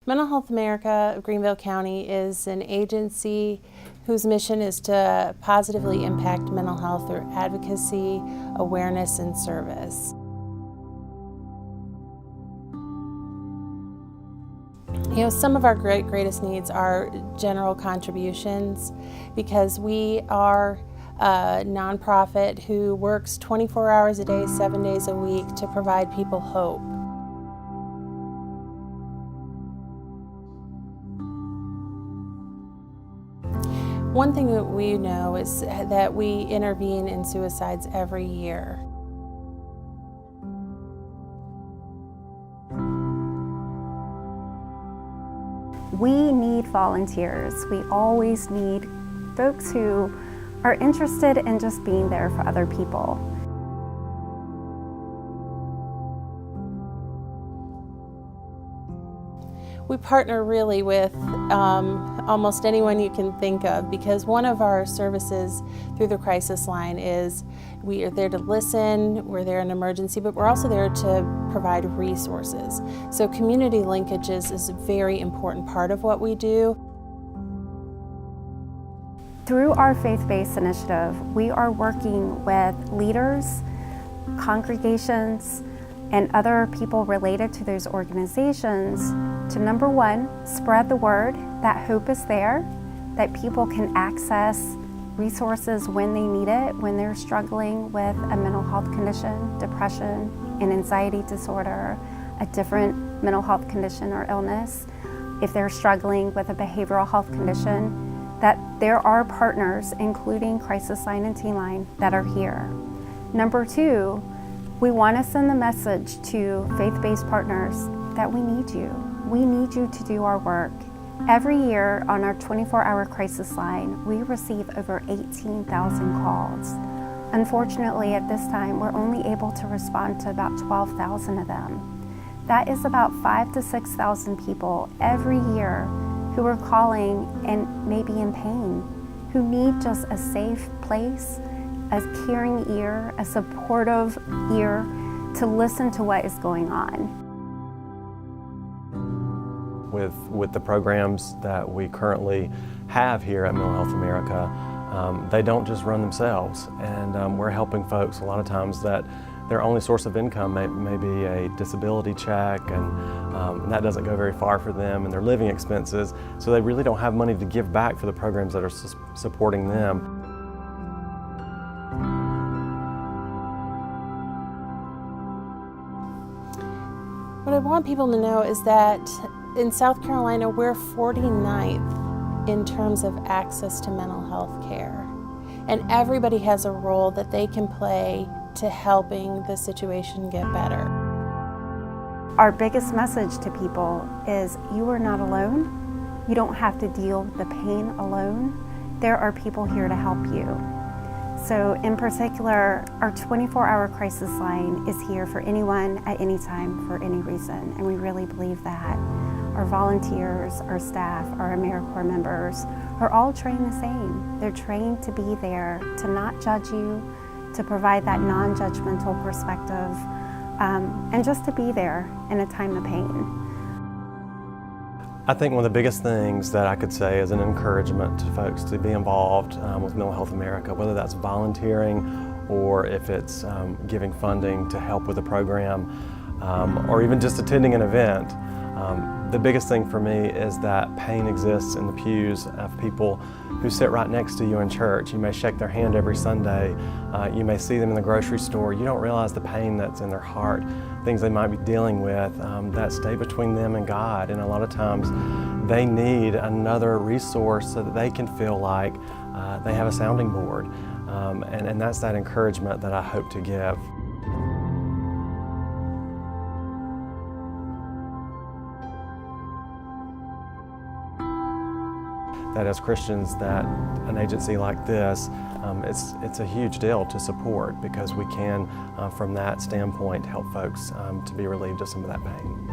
Mental Health America of Greenville County is an agency whose mission is to positively impact mental health through advocacy, awareness, and service. Some of our greatest needs are general contributions, because we are a nonprofit who works 24 hours a day, 7 days a week to provide people hope. One thing that we know is that we intervene in suicides every year. We need volunteers. We always need folks who are interested in just being there for other people. We partner really with almost anyone you can think of, because one of our services through the CRISISline is we are there to listen, we're there in emergency, but we're also there to provide resources. So community linkages is a very important part of what we do. Through our faith-based initiative, we are working with leaders, congregations, and other people related to those organizations to, number one, spread the word that hope is there, that people can access resources when they need it, when they're struggling with a mental health condition, depression, an anxiety disorder, a different mental health condition or illness. If they're struggling with a behavioral health condition, that there are partners, including CRISISline and TeenLine, that are here. Number two, we want to send the message to faith-based partners that we need you. We need you to do our work. Every year on our 24-hour CRISISline, we receive over 18,000 calls. Unfortunately, at this time, we're only able to respond to about 12,000 of them. That is about 5,000 to 6,000 people every year who are calling and maybe in pain, who need just a safe place, a caring ear, a supportive ear to listen to what is going on. With the programs that we currently have here at Mental Health America, they don't just run themselves, and we're helping folks a lot of times that their only source of income may be a disability check, and that doesn't go very far for them and their living expenses, so they really don't have money to give back for the programs that are supporting them. What I want people to know is that in South Carolina, we're 49th in terms of access to mental health care. And everybody has a role that they can play to helping the situation get better. Our biggest message to people is you are not alone. You don't have to deal with the pain alone. There are people here to help you. So in particular, our 24-hour CRISISline is here for anyone at any time for any reason, and we really believe that. Our volunteers, our staff, our AmeriCorps members are all trained the same. They're trained to be there, to not judge you, to provide that non-judgmental perspective, and just to be there in a time of pain. I think one of the biggest things that I could say is an encouragement to folks to be involved with Mental Health America, whether that's volunteering or if it's giving funding to help with a program, or even just attending an event. The biggest thing for me is that pain exists in the pews of people who sit right next to you in church. You may shake their hand every Sunday. You may see them in the grocery store. You don't realize the pain that's in their heart, things they might be dealing with that stay between them and God. And a lot of times they need another resource so that they can feel like they have a sounding board. And that's that encouragement that I hope to give. That as Christians, that an agency like this, it's a huge deal to support, because we can, from that standpoint, help folks to be relieved of some of that pain.